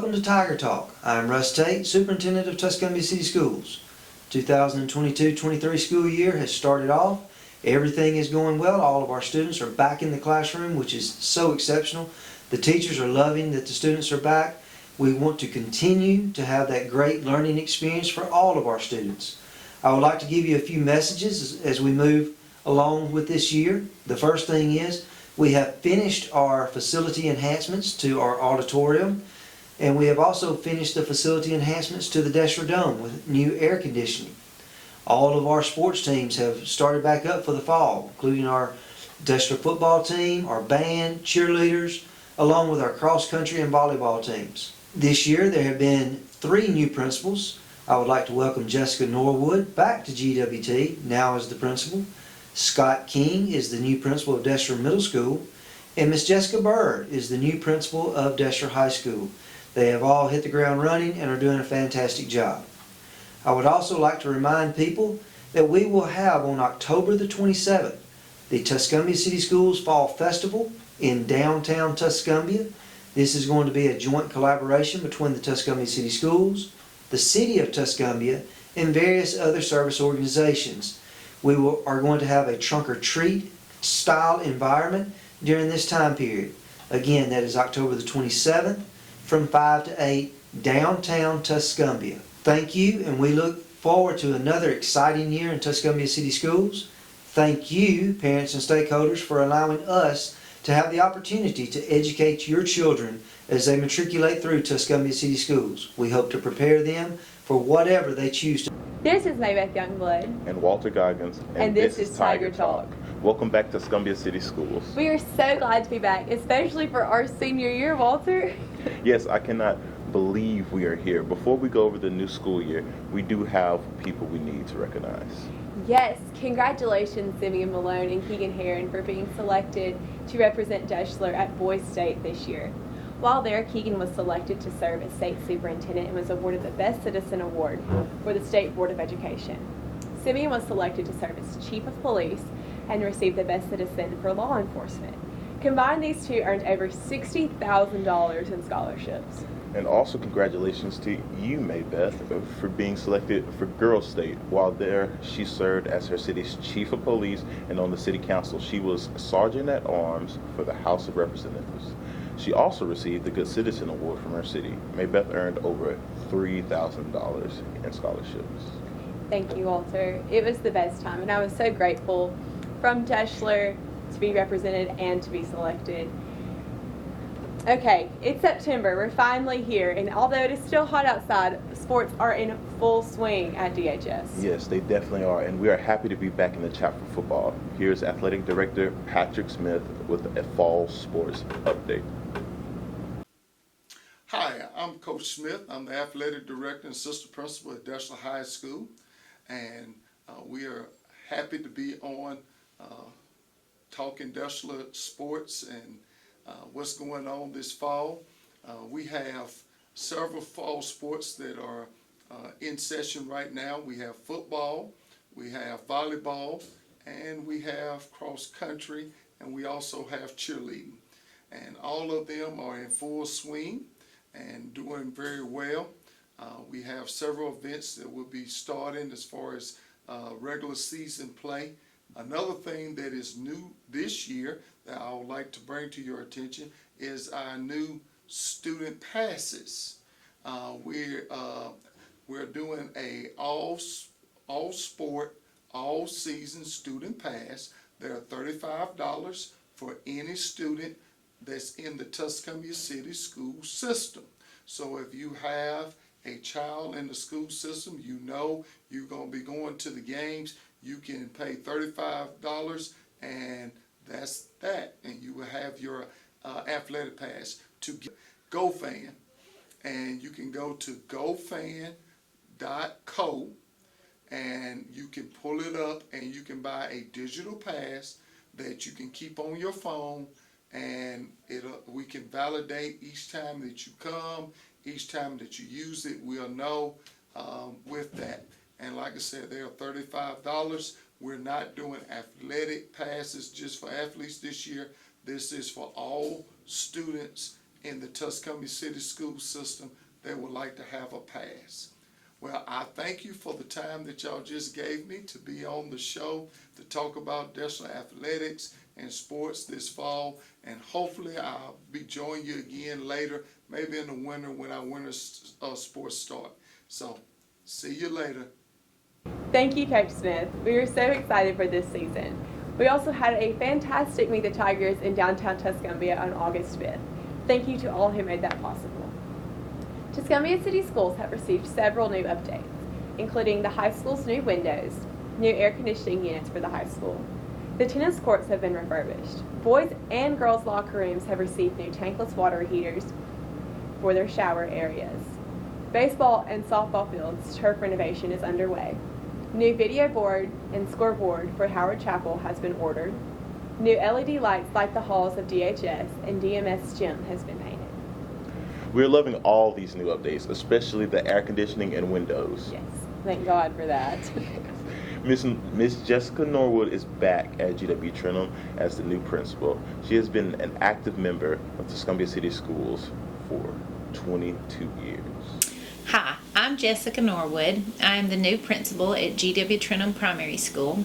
Welcome to Tiger Talk. I'm Russ Tate, Superintendent of Tuscumbia City Schools. 2022-23 school year has started off. Everything is going well. All of our students are back in the classroom, which is so exceptional. The teachers are loving that the students are back. We want to continue to have that great learning experience for all of our students. I would like to give you a few messages as we move along with this year. The first thing is we have finished our facility enhancements to our auditorium, and we have also finished the facility enhancements to the Deshler Dome with new air conditioning. All of our sports teams have started back up for the fall, including our Deshler football team, our band, cheerleaders, along with our cross country and volleyball teams. This year there have been 3 new principals. I would like to welcome Jessica Norwood back to GWT, now as the principal. Scott King is the new principal of Deshler Middle School, and Miss Jessica Bird is the new principal of Deshler High School. They have all hit the ground running and are doing a fantastic job. I would also like to remind people that we will have on October the 27th the Tuscumbia City Schools Fall Festival in downtown Tuscumbia. This is going to be a joint collaboration between the Tuscumbia City Schools, the City of Tuscumbia, and various other service organizations. We are going to have a trunk-or-treat style environment during this time period. Again, that is October the 27th from 5 to 8, downtown Tuscumbia. Thank you, and we look forward to another exciting year in Tuscumbia City Schools. Thank you, parents and stakeholders, for allowing us to have the opportunity to educate your children as they matriculate through Tuscumbia City Schools. We hope to prepare them for whatever they choose to. This is Maybeth Youngblood. And Walter Goggins. And this is Tiger Talk. Welcome back to Tuscumbia City Schools. We are so glad to be back, especially for our senior year, Walter. Yes, I cannot believe we are here. Before we go over the new school year, we do have people we need to recognize. Yes, congratulations Simeon Malone and Keegan Heron for being selected to represent Deshler at Boys State this year. While there, Keegan was selected to serve as state superintendent and was awarded the Best Citizen Award for the State Board of Education. Simeon was selected to serve as chief of police and received the Best Citizen for law enforcement. Combined, these two earned over $60,000 in scholarships. And also congratulations to you, Maybeth, for being selected for Girls State. While there, she served as her city's chief of police, and on the city council, she was sergeant at arms for the House of Representatives. She also received the Good Citizen Award from her city. Maybeth earned over $3,000 in scholarships. Thank you, Walter. It was the best time, and I was so grateful from Deshler to be represented and to be selected. Okay, it's September. We're finally here, and although it is still hot outside, sports are in full swing at DHS. Yes, they definitely are, and we are happy to be back in the chat for football. Here's Athletic Director Patrick Smith with a fall sports update. Hi, I'm Coach Smith. I'm the Athletic Director and Assistant Principal at Deshler High School, and we are happy to be on talking Deshler sports and what's going on this fall. We have several fall sports that are in session right now. We have football, we have volleyball, and we have cross country, and we also have cheerleading. And all of them are in full swing and doing very well. We have several events that will be starting as far as regular season play. Another thing that is new this year that I would like to bring to your attention is our new student passes. We're doing a all sport, all season student pass. They're $35 for any student that's in the Tuscumbia City school system. So if you have a child in the school system, you know you're going to be going to the games, you can pay $35 and that's that, and you will have your athletic pass to GoFan. And you can go to gofan.co and you can pull it up and you can buy a digital pass that you can keep on your phone, and we can validate each time that you come, each time that you use it. We'll know with that. And like I said, they are $35. We're not doing athletic passes just for athletes this year. This is for all students in the Tuscumbia City School system they would like to have a pass. Well, I thank you for the time that y'all just gave me to be on the show to talk about Deshler athletics and sports this fall, and hopefully I'll be joining you again later, maybe in the winter when our winter sports start. So, see you later. Thank you, Coach Smith. We are so excited for this season. We also had a fantastic Meet the Tigers in downtown Tuscumbia on August 5th. Thank you to all who made that possible. Tuscumbia City Schools have received several new updates, including the high school's new windows, new air conditioning units for the high school. The tennis courts have been refurbished. Boys and girls' locker rooms have received new tankless water heaters for their shower areas. Baseball and softball fields turf renovation is underway. New video board and scoreboard for Howard Chapel has been ordered. New LED lights light the halls of DHS, and DMS gym has been painted. We're loving all these new updates, especially the air conditioning and windows. Yes, thank God for that. Miss Jessica Norwood is back at GW Trenholm as the new principal. She has been an active member of Tuscumbia City Schools for 22 years. Hi, I'm Jessica Norwood. I am the new principal at GW Trenholm Primary School.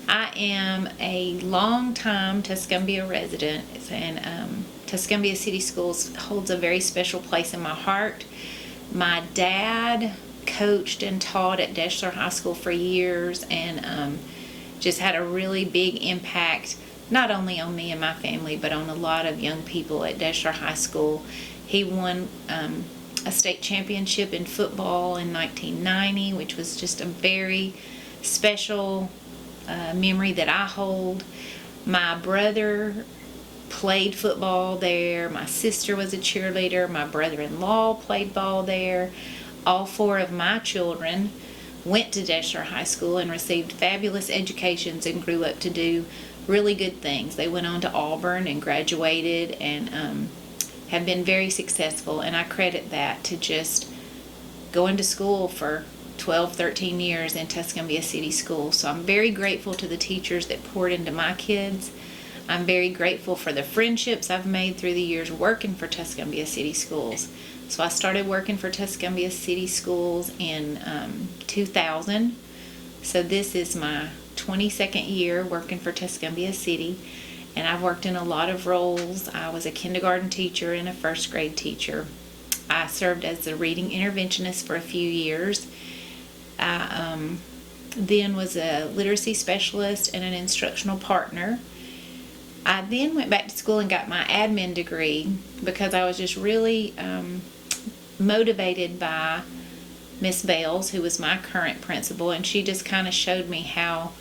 I am a long-time Tuscumbia resident, and Tuscumbia City Schools holds a very special place in my heart. My dad coached and taught at Deshler High School for years, and just had a really big impact, not only on me and my family, but on a lot of young people at Deshler High School. He won a state championship in football in 1990, which was just a very special memory that I hold. My brother played football there. My sister was a cheerleader. My brother-in-law played ball there. All four of my children went to Deshler High School and received fabulous educations and grew up to do really good things. They went on to Auburn and graduated and have been very successful, and I credit that to just going to school for 12, 13 years in Tuscumbia City Schools. So I'm very grateful to the teachers that poured into my kids. I'm very grateful for the friendships I've made through the years working for Tuscumbia City Schools. So I started working for Tuscumbia City Schools in 2000. So this is my 22nd year working for Tuscumbia City. And I've worked in a lot of roles. I was a kindergarten teacher and a first grade teacher. I served as a reading interventionist for a few years. I then was a literacy specialist and an instructional partner. I then went back to school and got my admin degree because I was just really motivated by Miss Bales, who was my current principal, and she just kind of showed me how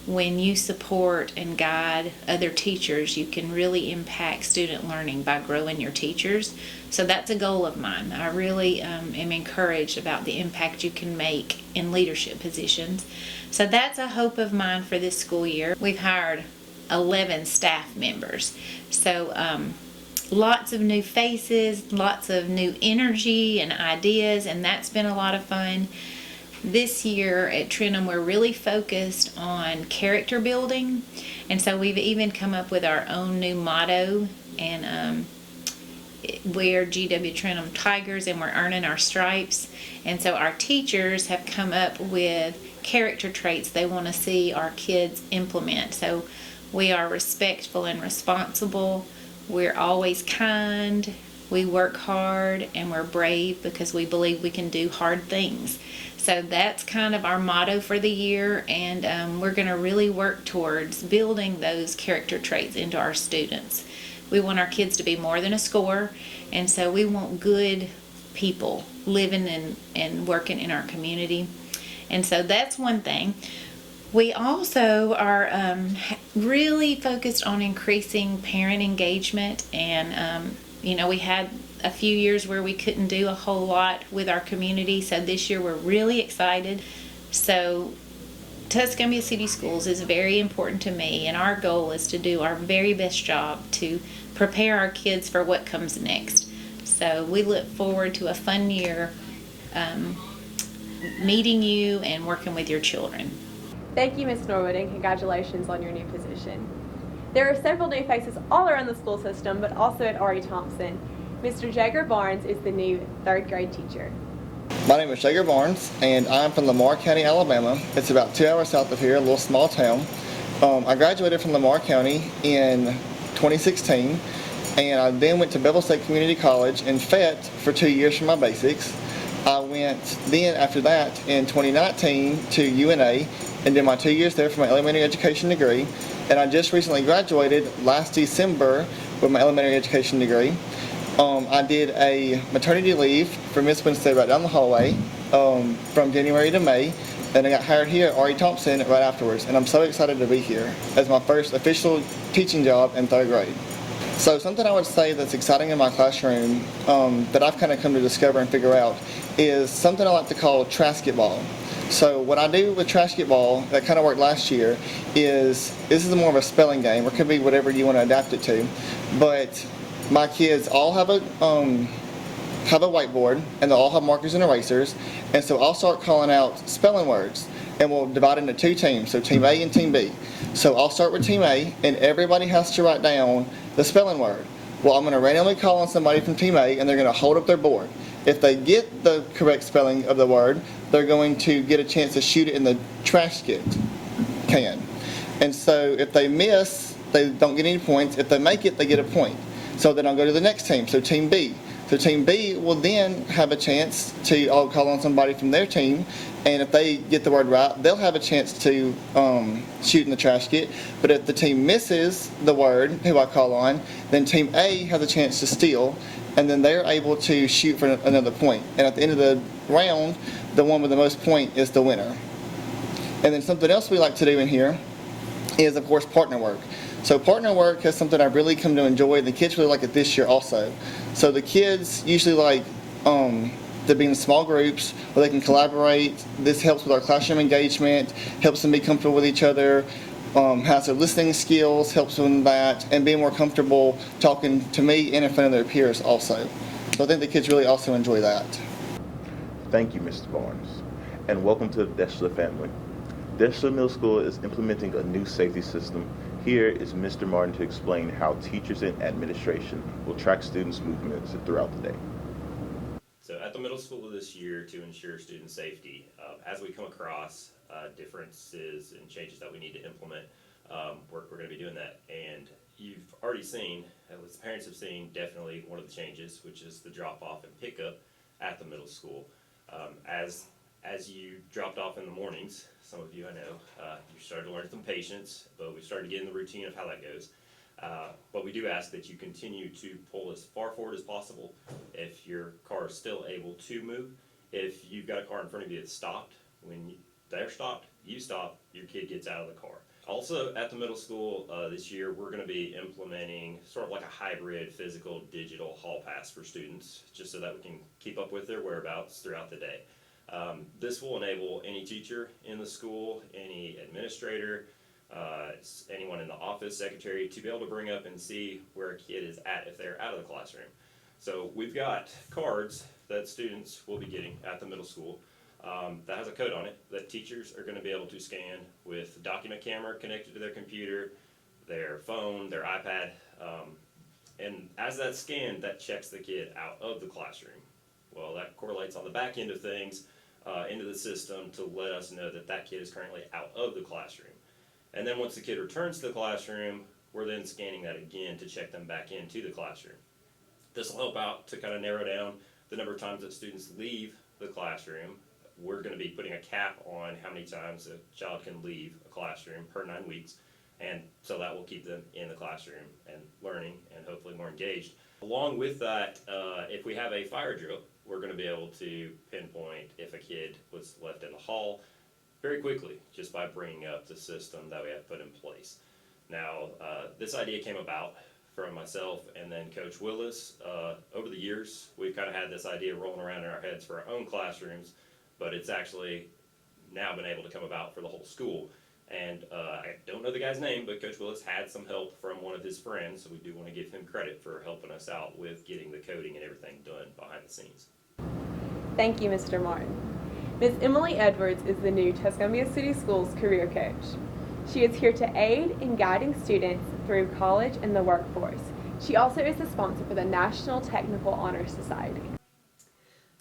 when you support and guide other teachers, you can really impact student learning by growing your teachers. So that's a goal of mine. I really am encouraged about the impact you can make in leadership positions. So that's a hope of mine for this school year. We've hired 11 staff members. So lots of new faces, lots of new energy and ideas, and that's been a lot of fun. This year at Trenholm, we're really focused on character building, and so we've even come up with our own new motto, and we're GW Trenholm Tigers, and we're earning our stripes. And so our teachers have come up with character traits they want to see our kids implement. So we are respectful and responsible, we're always kind, we work hard, and we're brave because we believe we can do hard things. So that's kind of our motto for the year, and we're going to really work towards building those character traits into our students. We want our kids to be more than a score, and so we want good people living and working in our community. And so that's one thing. We also are really focused on increasing parent engagement, and we had a few years where we couldn't do a whole lot with our community, so this year we're really excited. So Tuscumbia City Schools is very important to me, and our goal is to do our very best job to prepare our kids for what comes next. So we look forward to a fun year meeting you and working with your children. Thank you, Ms. Norwood, and congratulations on your new position. There are several new faces all around the school system, but also at R.E. Thompson. Mr. Jagger Barnes is the new third grade teacher. My name is Jagger Barnes, and I'm from Lamar County, Alabama. It's about 2 hours south of here, a little small town. I graduated from Lamar County in 2016, and I then went to Bevel State Community College in Fayette for 2 years for my basics. I went then after that in 2019 to UNA and did my 2 years there for my elementary education degree. And I just recently graduated last December with my elementary education degree. I did a maternity leave for Miss Winstead right down the hallway from January to May, and I got hired here at R.E. Thompson right afterwards. And I'm so excited to be here as my first official teaching job in third grade. So something I would say that's exciting in my classroom that I've kind of come to discover and figure out is something I like to call trasketball. So what I do with trasketball that kind of worked last year is, this is more of a spelling game, or it could be whatever you want to adapt it to, but my kids all have a whiteboard, and they'll all have markers and erasers, and so I'll start calling out spelling words, and we'll divide into two teams, so Team A and Team B. So I'll start with Team A, and everybody has to write down the spelling word. Well, I'm going to randomly call on somebody from Team A, and they're going to hold up their board. If they get the correct spelling of the word, they're going to get a chance to shoot it in the trash can. And so if they miss, they don't get any points. If they make it, they get a point. So then I'll go to the next team, so Team B. So Team B will then have a chance to call on somebody from their team, and if they get the word right, they'll have a chance to shoot in the trash can. But if the team misses the word, who I call on, then Team A has a chance to steal, and then they're able to shoot for another point. And at the end of the round, the one with the most point is the winner. And then something else we like to do in here is, of course, partner work. So partner work is something I've really come to enjoy. The kids really like it this year also. So the kids usually like to be in small groups where they can collaborate. This helps with our classroom engagement, helps them be comfortable with each other, has their listening skills, helps them with that, and being more comfortable talking to me and in front of their peers also. So I think the kids really also enjoy that. Thank you, Mr. Barnes, and welcome to the Deschler family. Deschler Middle School is implementing a new safety system. Here is Mr. Martin to explain how teachers and administration will track students' movements throughout the day. So at the middle school this year, to ensure student safety, as we come across differences and changes that we need to implement, we're going to be doing that. And you've already seen, at least parents have seen, definitely one of the changes, which is the drop-off and pickup at the middle school. As you dropped off in the mornings, some of you I know, you started to learn some patience, but we started to get in the routine of how that goes. But we do ask that you continue to pull as far forward as possible if your car is still able to move. If you've got a car in front of you that's stopped, when they're stopped, you stop, your kid gets out of the car. Also at the middle school this year, we're going to be implementing sort of like a hybrid physical digital hall pass for students, just so that we can keep up with their whereabouts throughout the day. This will enable any teacher in the school, any administrator, anyone in the office, secretary, to be able to bring up and see where a kid is at if they're out of the classroom. So we've got cards that students will be getting at the middle school that has a code on it that teachers are going to be able to scan with a document camera connected to their computer, their phone, their iPad, and as that's scanned, that checks the kid out of the classroom. Well, that correlates on the back end of things into the system to let us know that that kid is currently out of the classroom. And then once the kid returns to the classroom, we're then scanning that again to check them back into the classroom. This will help out to kind of narrow down the number of times that students leave the classroom. We're going to be putting a cap on how many times a child can leave a classroom per 9 weeks, and so that will keep them in the classroom and learning and hopefully more engaged. Along with that, if we have a fire drill, we're going to be able to pinpoint if a kid was left in the hall very quickly just by bringing up the system that we have put in place. Now, this idea came about from myself and then Coach Willis. Over the years, we've kind of had this idea rolling around in our heads for our own classrooms, but it's actually now been able to come about for the whole school. And I don't know the guy's name, but Coach Willis had some help from one of his friends, so we do want to give him credit for helping us out with getting the coding and everything done behind the scenes. Thank you, Mr. Martin. Ms. Emily Edwards is the new Tuscumbia City Schools career coach. She is here to aid in guiding students through college and the workforce. She also is the sponsor for the National Technical Honor Society.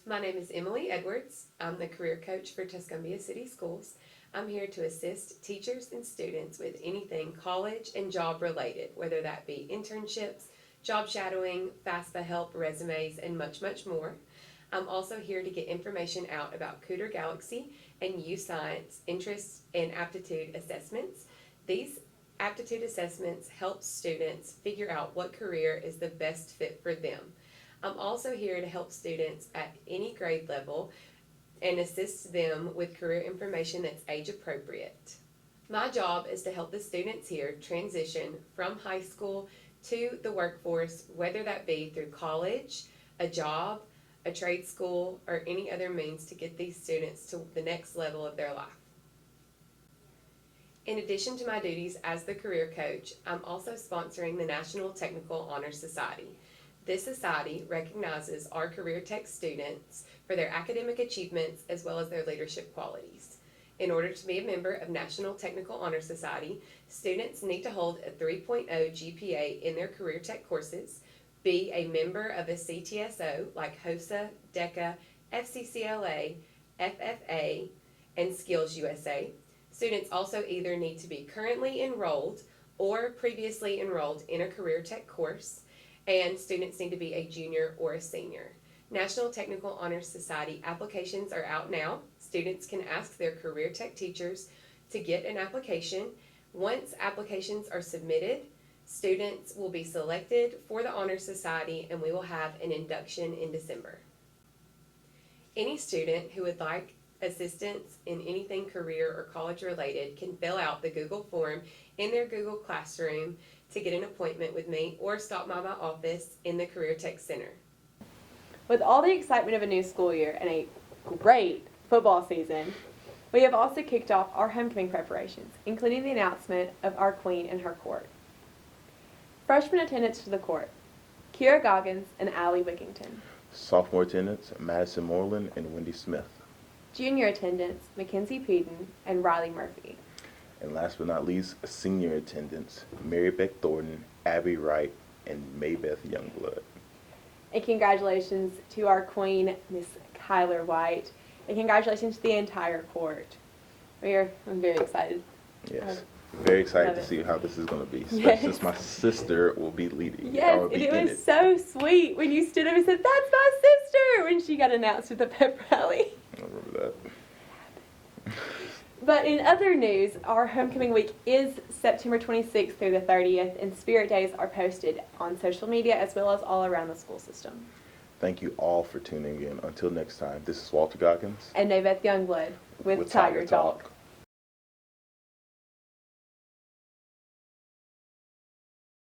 My name is Emily Edwards. I'm the career coach for Tuscumbia City Schools. I'm here to assist teachers and students with anything college and job related, whether that be internships, job shadowing, FAFSA help, resumes, and much, much more. I'm also here to get information out about Cooter Galaxy and U Science interest and aptitude assessments. These aptitude assessments help students figure out what career is the best fit for them. I'm also here to help students at any grade level and assist them with career information that's age appropriate. My job is to help the students here transition from high school to the workforce, whether that be through college, a job, a trade school, or any other means to get these students to the next level of their life. In addition to my duties as the career coach, I'm also sponsoring the National Technical Honor Society. This society recognizes our career tech students for their academic achievements as well as their leadership qualities. In order to be a member of National Technical Honor Society, students need to hold a 3.0 GPA in their career tech courses, be a member of a CTSO like HOSA, DECA, FCCLA, FFA, and Skills USA. Students also either need to be currently enrolled or previously enrolled in a career tech course, and students need to be a junior or a senior. National Technical Honor Society applications are out now. Students can ask their career tech teachers to get an application. Once applications are submitted, students will be selected for the Honor Society and we will have an induction in December. Any student who would like assistance in anything career or college related can fill out the Google form in their Google Classroom to get an appointment with me or stop by my office in the Career Tech Center. With all the excitement of a new school year and a great football season, we have also kicked off our homecoming preparations, including the announcement of our queen and her court. Freshman attendance to the court: Kira Goggins and Allie Wickington. Sophomore attendance, Madison Moreland and Wendy Smith. Junior attendance: Mackenzie Peden and Riley Murphy. And last but not least, senior attendance, Mary Beck Thornton, Abby Wright, and Maybeth Youngblood. And congratulations to our queen, Miss Kyler White. And congratulations to the entire court. I'm very excited. Yes, very excited Love to it. see how this is going to be, especially Yes. since my sister will be leading. Yes, or and be it in was so sweet when you stood up and said, "That's my sister," when she got announced at the pep rally. I remember that. But in other news, our homecoming week is September 26th through the 30th, and Spirit Days are posted on social media as well as all around the school system. Thank you all for tuning in. Until next time, this is Walter Goggins And Naveth Youngblood with Tiger Talk.